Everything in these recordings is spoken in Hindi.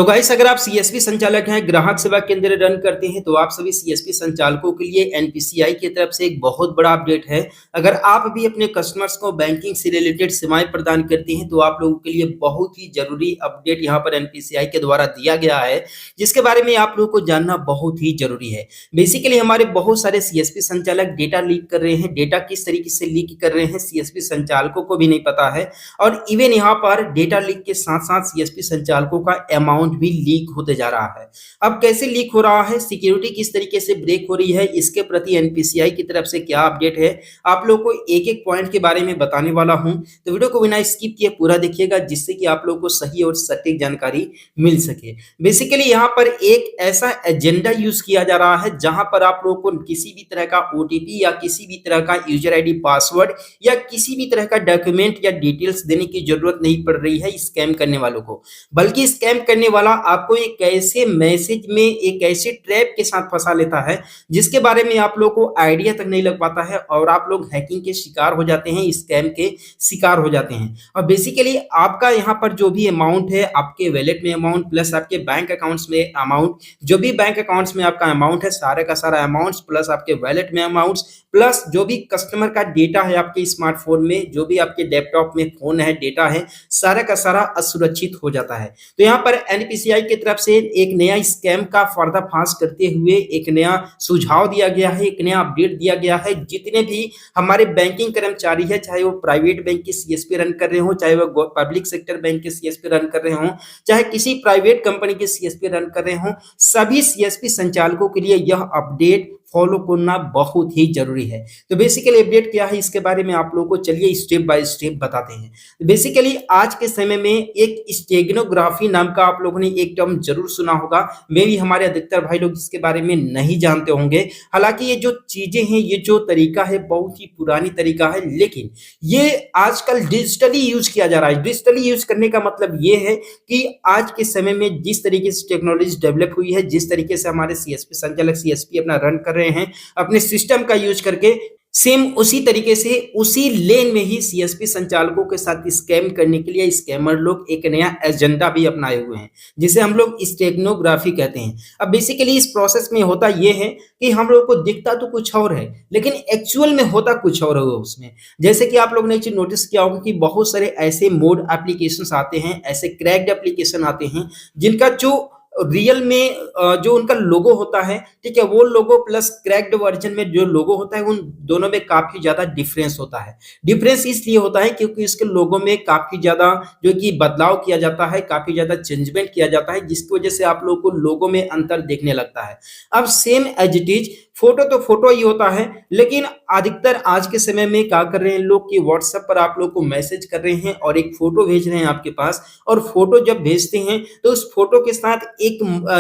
तो गाइस अगर आप सीएसपी संचालक हैं, ग्राहक सेवा केंद्र रन करते हैं, तो आप सभी सीएसपी संचालकों के लिए एनपीसीआई की तरफ से एक बहुत बड़ा अपडेट है। अगर आप भी अपने कस्टमर्स को बैंकिंग से रिलेटेड सेवाएं प्रदान करते हैं, तो आप लोगों के लिए बहुत ही जरूरी अपडेट यहां पर एनपीसीआई के द्वारा दिया गया है, जिसके बारे में आप लोगों को जानना बहुत ही जरूरी है। बेसिकली हमारे बहुत सारे सीएसपी संचालक डेटा लीक कर रहे हैं। डेटा किस तरीके से लीक कर रहे हैं, सीएसपी संचालकों को भी नहीं पता है। और इवन यहाँ पर डेटा लीक के साथ साथ सीएसपी संचालकों का अमाउंट भी लीक होते जा रहा है। अब कैसे लीक हो रहा है, सिक्योरिटी किस तरीके से ब्रेक हो रही है, इसके प्रति एनपीसीआई की तरफ से क्या अपडेट है, आप लोगों को एक एक पॉइंट के बारे में बताने वाला हूं। तो वीडियो को बिना स्किप किए पूरा देखिएगा, जिससे कि आप लोगों को सही और सटीक जानकारी मिल सके। बेसिकली यहाँ पर एक ऐसा एजेंडा यूज किया जा रहा है जहां पर आप लोगों को किसी भी तरह का ओटीपी या किसी भी तरह का यूजर आईडी, पासवर्ड या किसी भी तरह का डॉक्यूमेंट या डिटेल्स देने की जरूरत नहीं पड़ रही है स्कैम करने वालों को। बल्कि स्कैम करने वाला आपको एक ऐसे मैसेज में, एक ऐसे ट्रैप के साथ फंसा लेता है जिसके बारे में आप लोग को आइडिया तक नहीं लग पाता है, और आप लोग हैकिंग के शिकार हो जाते हैं, स्कैम के शिकार हो जाते हैं। और बेसिकली आपका यहाँ पर जो भी अमाउंट है, आपके वैलेट में अमाउंट प्लस आपके बैंक अकाउंट्स में अमाउंट, जो भी बैंक अकाउंट्स में आपका अमाउंट है, सारे का सारा अमाउंट प्लस आपके वैलेट में अमाउंट्स प्लस जो भी कस्टमर का डेटा है आपके स्मार्टफोन में, जो भी आपके लैपटॉप में फोन है, डेटा है, सारा का सारा असुरक्षित हो जाता है। तो यहाँ पर एनपीसीआई की तरफ से एक नया स्कैम का पर्दाफाश करते हुए एक नया सुझाव दिया गया है, एक नया अपडेट दिया गया है। जितने भी हमारे बैंकिंग कर्मचारी है, चाहे वो प्राइवेट बैंक की सीएसपी रन कर रहे हो, चाहे वो पब्लिक सेक्टर बैंक के सीएसपी रन कर रहे हो, चाहे किसी प्राइवेट कंपनी के सीएसपी रन कर रहे हो, सभी सीएसपी संचालकों के लिए यह अपडेट फॉलो करना बहुत ही जरूरी है। तो बेसिकली अपडेट क्या है, इसके बारे में आप लोगों को चलिए स्टेप बाय स्टेप बताते हैं। बेसिकली आज के समय में एक स्टेगनोग्राफी नाम का आप लोगों ने एक टर्म जरूर सुना होगा। मे भी हमारे अधिकतर भाई लोग इसके बारे में नहीं जानते होंगे। हालांकि ये जो चीजें हैं, ये जो तरीका है, बहुत ही पुरानी तरीका है, लेकिन ये आजकल डिजिटली यूज किया जा रहा है। डिजिटली यूज करने का मतलब ये है कि आज के समय में जिस तरीके से टेक्नोलॉजी डेवलप हुई है, जिस तरीके से हमारे सीएसपी संचालक सीएसपी अपना रन कर रहे हैं अपने सिस्टम का यूज करके, सेम उसी तरीके से उसी लेन में ही सीएसपी संचालकों के साथ स्कैम करने के लिए स्कैमर लोग एक नया एजेंडा भी अपनाए हुए हैं, जिसे हम लोग स्टेगनोग्राफी कहते हैं। अब बेसिकली इस प्रोसेस में होता यह है कि हम लोग को दिखता तो कुछ और है, लेकिन एक्चुअल में होता कुछ और है उसमें। जैसे कि आप लोग ने चीज नोटिस किया होगा कि बहुत सारे ऐसे मोड एप्लीकेशन आते हैं, ऐसे क्रैक्ड एप्लीकेशन आते हैं, जिनका जो रियल में जो उनका लोगो होता है, ठीक है, वो लोगो प्लस क्रैक्ड वर्जन में जो लोगो होता है, उन दोनों में काफी ज्यादा डिफरेंस होता है। डिफरेंस इसलिए होता है क्योंकि इसके लोगो में काफी ज्यादा जो कि बदलाव किया जाता है, काफी ज्यादा चेंजमेंट किया जाता है, जिसकी वजह से आप लोगों को लोगो में अंतर देखने लगता है। अब same as it is photo तो फोटो ही होता है, लेकिन अधिकतर आज के समय में क्या कर रहे हैं लोग कि व्हाट्सएप पर आप लोग को मैसेज कर रहे हैं और एक फोटो भेज रहे हैं आपके पास, और फोटो जब भेजते हैं तो उस फोटो के साथ एक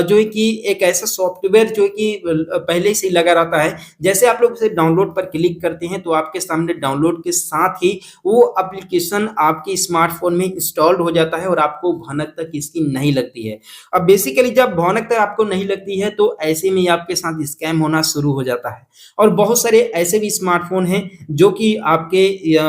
जो है कि एक ऐसा सॉफ्टवेयर जो है कि पहले से ही लगा रहता है। जैसे आप लोग उसे डाउनलोड पर क्लिक करते हैं तो आपके सामने डाउनलोड के साथ ही वो एप्लीकेशन आपके स्मार्टफोन में इंस्टॉल्ड हो जाता है और आपको भनक तक इसकी नहीं लगती है। अब बेसिकली जब भनक तक आपको नहीं लगती है, तो ऐसे में आपके साथ स्कैम होना शुरू हो जाता है। और बहुत सारे ऐसे भी स्मार्टफोन हैं जो कि आपके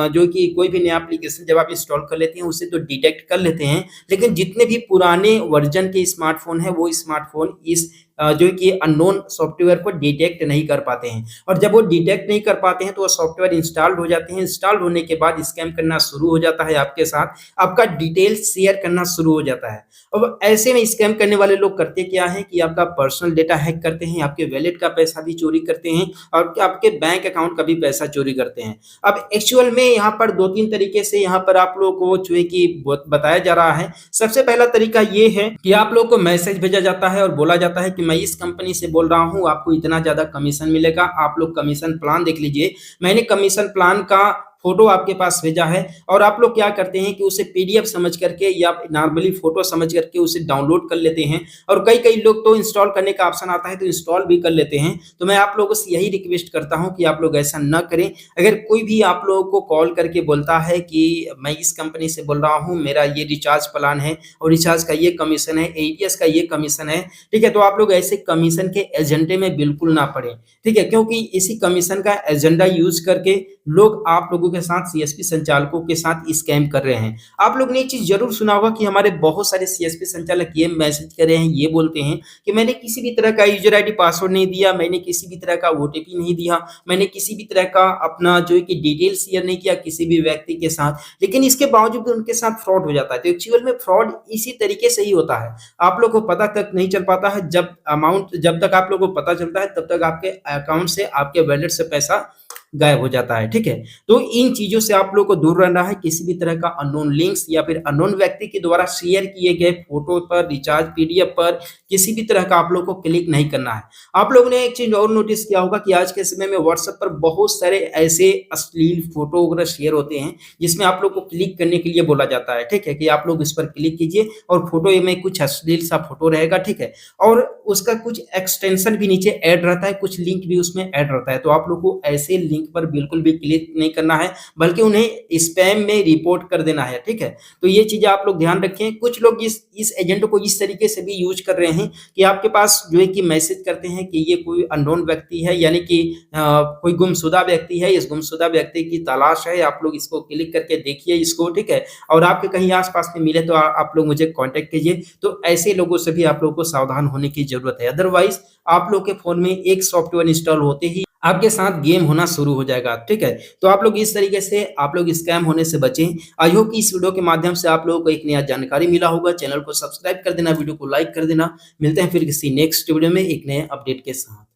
जो कि कोई भी नया एप्लीकेशन जब आप इंस्टॉल कर लेते हैं उसे तो डिटेक्ट कर लेते हैं, लेकिन जितने भी पुराने वर्जन के स्मार्टफोन है, वो स्मार्टफोन इस जो कि अननोन सॉफ्टवेयर को डिटेक्ट नहीं कर पाते हैं। और जब वो डिटेक्ट नहीं कर पाते हैं तो वो सॉफ्टवेयर इंस्टॉल्ड हो जाते हैं। इंस्टॉल होने के बाद स्कैम करना शुरू हो जाता है आपके साथ, आपका डिटेल्स शेयर करना शुरू हो जाता है। अब ऐसे में स्कैम करने वाले लोग करते क्या है कि आपका पर्सनल डेटा हैक करते हैं, आपके वैलेट का पैसा भी चोरी करते हैं और आपके बैंक अकाउंट का भी पैसा चोरी करते हैं। अब एक्चुअल में यहाँ पर दो तीन तरीके से यहाँ पर आप लोग को जो है कि बताया जा रहा है। सबसे पहला तरीका ये है कि आप लोग को मैसेज भेजा जाता है और बोला जाता है कि मैं इस कंपनी से बोल रहा हूं, आपको इतना ज्यादा कमीशन मिलेगा, आप लोग कमीशन प्लान देख लीजिए। मैंने कमीशन प्लान का फोटो आपके पास भेजा है, और आप लोग क्या करते हैं कि उसे पीडीएफ समझ करके या नॉर्मली फोटो समझ करके उसे डाउनलोड कर लेते हैं। और कई कई लोग तो इंस्टॉल करने का ऑप्शन आता है तो इंस्टॉल भी कर लेते हैं। तो मैं आप लोगों से यही रिक्वेस्ट करता हूं कि आप लोग ऐसा न करें। अगर कोई भी आप लोगों को कॉल करके बोलता है कि मैं इस कंपनी से बोल रहा हूं, मेरा ये रिचार्ज प्लान है और रिचार्ज का ये कमीशन है, एटीएस का ये कमीशन है, ठीक है, तो आप लोग ऐसे कमीशन के एजेंडे में बिल्कुल ना पड़े, ठीक है, क्योंकि इसी कमीशन का एजेंडा यूज करके लोग आप लोगों के साथ सीएसपी संचालकों के साथ स्कैम कर रहे हैं। आप लोग ने एक चीज़ ज़रूर सुना होगा कि हमारे बहुत सारे सीएसपी संचालक ये मैसेज कर रहे हैं, ये बोलते हैं कि मैंने किसी भी तरह का यूज़र आईडी पासवर्ड नहीं दिया, मैंने किसी भी तरह का ओटीपी नहीं दिया, मैंने किसी भी तरह का अपना जो है कि डिटेल शेयर नहीं किया किसी भी व्यक्ति के साथ, लेकिन इसके बावजूद भी उनके साथ फ्रॉड हो जाता है। तो एक्चुअल में फ्रॉड इसी तरीके से ही होता है। आप लोग को पता तक नहीं चल पाता है, जब तक आप लोगों को पता चलता है तब तक आपके अकाउंट से, आपके वॉलेट से पैसा गायब हो जाता है, ठीक है? तो इन चीज़ों से आप लोग को दूर रहना है, किसी भी तरह का अननोन लिंक्स या फिर अननोन व्यक्ति के द्वारा शेयर किए गए फ़ोटो पर, रिचार्ज पीडीएफ पर किसी भी तरह का आप लोग को क्लिक नहीं करना है। आप लोगों ने एक चीज़ और नोटिस किया होगा कि आज के समय में व्हाट्सएप पर बहुत सारे ऐसे अश्लील फ़ोटो वगैरह शेयर होते हैं, जिसमें आप लोग को क्लिक करने के लिए बोला जाता है, ठीक है? कि आप लोग इस पर क्लिक कीजिए और फ़ोटो में कुछ अश्लील सा फ़ोटो रहेगा, ठीक है? और उसका कुछ एक्सटेंशन भी नीचे ऐड रहता है, कुछ लिंक भी उसमें ऐड रहता है। तो आप लोग को ऐसे लिंक पर बिल्कुल भी क्लिक नहीं करना है, बल्कि उन्हें स्पैम में रिपोर्ट कर देना है, ठीक है? तो ये चीज़ें आप लोग ध्यान रखें। कुछ लोग इस एजेंट को इस तरीके से भी यूज़ कर रहे हैं कि आपके पास जो है कि मैसेज करते हैं कि ये कोई अननोन व्यक्ति है, यानी कि कोई गुमशुदा व्यक्ति है, इस गुमशुदा व्यक्ति की तलाश है, आप लोग इसको क्लिक करके देखिए इसको, ठीक है? और आपके कहीं आस-पास में मिले तो आप लोग मुझे कॉन्टैक्ट कीजिए। तो ऐसे लोगों से भी आप लोगों को सावधान होने की ज़रूरत है। अदरवाइज़ आप लोग के फ़ोन में एक सॉफ्टवेयर इंस्टॉल होते ही आपके साथ गेम होना शुरू हो जाएगा, ठीक है? तो आप लोग इस तरीके से आप लोग स्कैम होने से बचें। आई होप कि इस वीडियो के माध्यम से आप लोगों को एक नया जानकारी मिला होगा। चैनल को सब्सक्राइब कर देना, वीडियो को लाइक कर देना। मिलते हैं फिर किसी नेक्स्ट वीडियो में एक नए अपडेट के साथ।